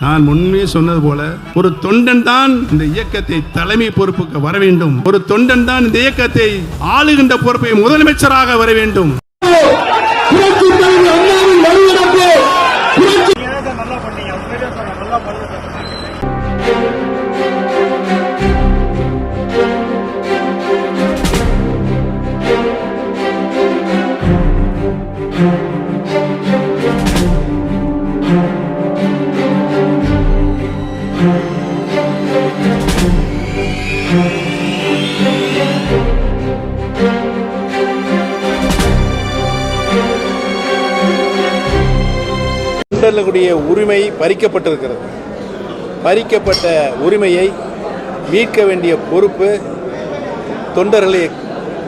நான் முன்னே சொன்னது போல ஒரு தொண்டன் தான் இந்த இயக்கத்தை தலைமை பொறுப்புக்கு வர வேண்டும். ஒரு தொண்டன் தான் இந்த இயக்கத்தை ஆளுகின்ற பொறுப்பை முதலமைச்சராக வர வேண்டும். தொண்டர்களுடைய உரிமை பறிக்கப்பட்டிருக்கிறது. பறிக்கப்பட்ட உரிமையை மீட்க வேண்டிய பொறுப்பு தொண்டர்களை,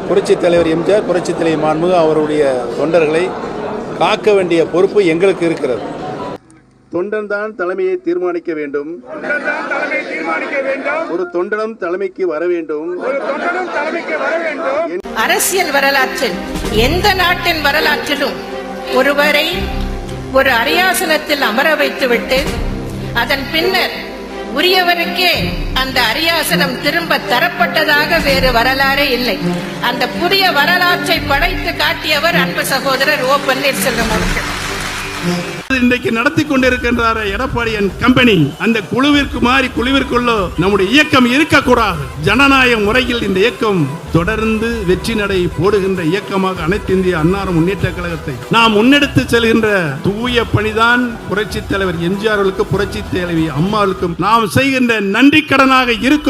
புரட்சித் தலைவர் எம்ஜிஆர், புரட்சித் தலைவர் மாண்புமிகு அவருடைய தொண்டர்களை காக்க வேண்டிய பொறுப்பு எங்களுக்கு இருக்கிறது. தொண்டன் தான் தலைமையை தீர்மானிக்க வேண்டும். ஒரு தொண்டனும் தலைமைக்கு வர வேண்டும். அரசியல் வரலாற்றில் எந்த நாட்டின் வரலாற்றிலும் ஒருவரை ஒரு அரியாசனத்தில் அமர வைத்துவிட்டு அதன் பின்னர் உரியவருக்கே அந்த அரியாசனம் திரும்ப தரப்பட்டதாக வேறு வரலாறே இல்லை. அந்த புதிய வரலாற்றை படைத்து காட்டியவர் அன்பு சகோதரர் ஓ பன்னீர்செல்வம் அவர்கள். இன்றைக்கு நடத்தி கொண்டிருக்கின்றார் எடப்பாடியின் கம்பெனி. அந்த குழுவிற்கு மாறி குழுவிற்குள்ள நம்முடைய இயக்கம் இருக்கக்கூடாது. ஜனநாயக முறையில் இந்த இயக்கம் தொடர்ந்து வெற்றி நடை போடுகின்ற இயக்கமாக அனைத்து இந்திய அண்ணா முன்னேற்ற கழகத்தை நாம் முன்னெடுத்து செல்கின்ற தூய பணிதான் புரட்சித் தலைவர் எம்ஜிஆர் அவர்களுக்கு, புரட்சித் தலைவி அம்மாவுக்கும் நாம் செய்கின்ற நன்றி கடனாக இருக்கும்.